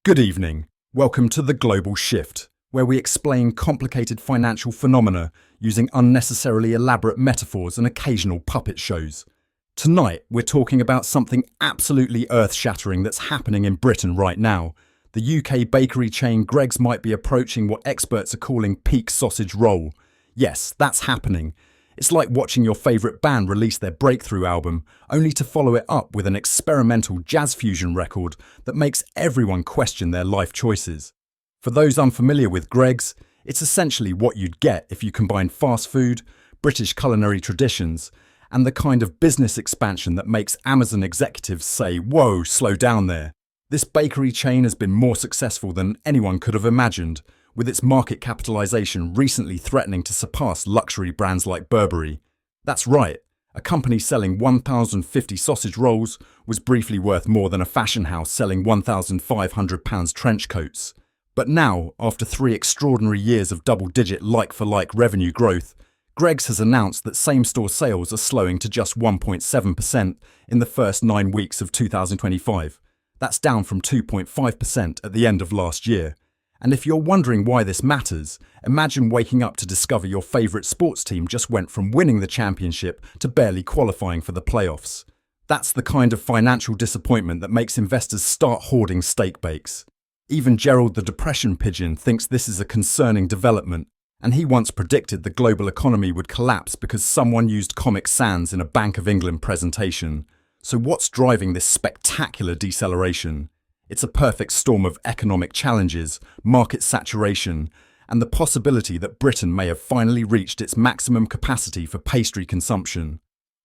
Good evening. Welcome to The Global Shift, where we explain complicated financial phenomena using unnecessarily elaborate metaphors and occasional puppet shows. Tonight, we're talking about something absolutely earth-shattering that's happening in Britain right now. The UK bakery chain Greggs might be approaching what experts are calling peak sausage roll. Yes, that's happening. It's like watching your favourite band release their breakthrough album, only to follow it up with an experimental jazz fusion record that makes everyone question their life choices. For those unfamiliar with Greggs, it's essentially what you'd get if you combine fast food, British culinary traditions, and the kind of business expansion that makes Amazon executives say, "Whoa, slow down there." This bakery chain has been more successful than anyone could have imagined, with its market capitalization recently threatening to surpass luxury brands like Burberry. That's right, a company selling 1,050 sausage rolls was briefly worth more than a fashion house selling £1,500 trench coats. But now, after 3 extraordinary years of double-digit like-for-like revenue growth, Greggs has announced that same-store sales are slowing to just 1.7% in the first 9 weeks of 2025. That's down from 2.5% at the end of last year. And if you're wondering why this matters, imagine waking up to discover your favourite sports team just went from winning the championship to barely qualifying for the playoffs. That's the kind of financial disappointment that makes investors start hoarding steak bakes. Even Gerald the Depression Pigeon thinks this is a concerning development, and he once predicted the global economy would collapse because someone used Comic Sans in a Bank of England presentation. So what's driving this spectacular deceleration? It's a perfect storm of economic challenges, market saturation, and the possibility that Britain may have finally reached its maximum capacity for pastry consumption.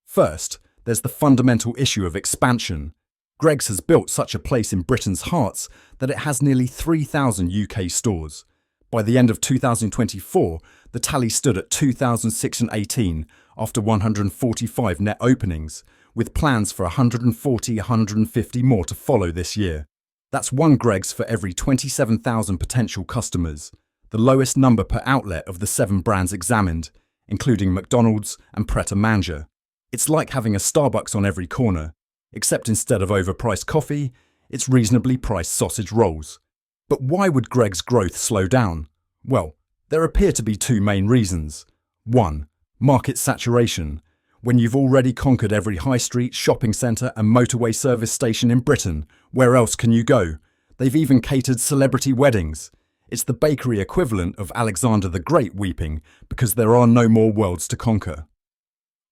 First, there's the fundamental issue of expansion. Greggs has built such a place in Britain's hearts that it has nearly 3,000 UK stores. By the end of 2024, the tally stood at 2,618 after 145 net openings, with plans for 140-150 more to follow this year. That's one Greggs for every 27,000 potential customers, the lowest number per outlet of the 7 brands examined, including McDonald's and Pret-a-Manger. It's like having a Starbucks on every corner, except instead of overpriced coffee, it's reasonably priced sausage rolls. But why would Greggs' growth slow down? Well, there appear to be 2 main reasons. 1. Market saturation. When you've already conquered every high street, shopping centre and motorway service station in Britain, where else can you go? They've even catered celebrity weddings. It's the bakery equivalent of Alexander the Great weeping because there are no more worlds to conquer.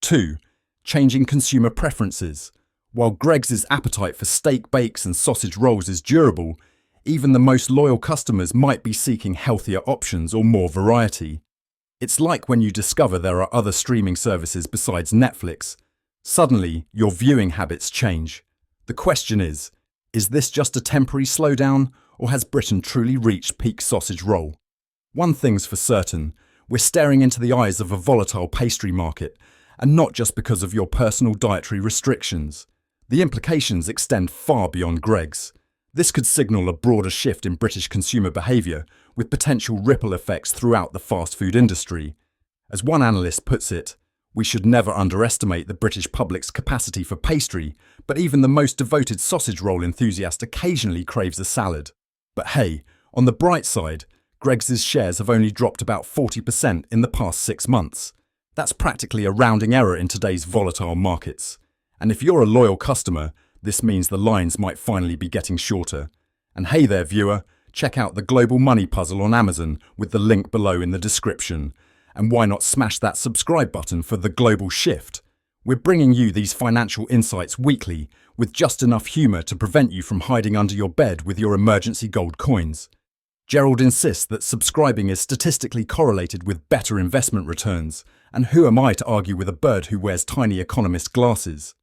2. Changing consumer preferences. While Greggs' appetite for steak bakes and sausage rolls is durable, even the most loyal customers might be seeking healthier options or more variety. It's like when you discover there are other streaming services besides Netflix. Suddenly, your viewing habits change. The question is this just a temporary slowdown, or has Britain truly reached peak sausage roll? One thing's for certain, we're staring into the eyes of a volatile pastry market, and not just because of your personal dietary restrictions. The implications extend far beyond Greggs. This could signal a broader shift in British consumer behaviour, with potential ripple effects throughout the fast food industry. As one analyst puts it, we should never underestimate the British public's capacity for pastry, but even the most devoted sausage roll enthusiast occasionally craves a salad. But hey, on the bright side, Greggs' shares have only dropped about 40% in the past 6 months. That's practically a rounding error in today's volatile markets. And if you're a loyal customer, this means the lines might finally be getting shorter. And hey there, viewer, check out the Global Money Puzzle on Amazon with the link below in the description. And why not smash that subscribe button for The Global Shift? We're bringing you these financial insights weekly with just enough humour to prevent you from hiding under your bed with your emergency gold coins. Gerald insists that subscribing is statistically correlated with better investment returns, and who am I to argue with a bird who wears tiny economist glasses?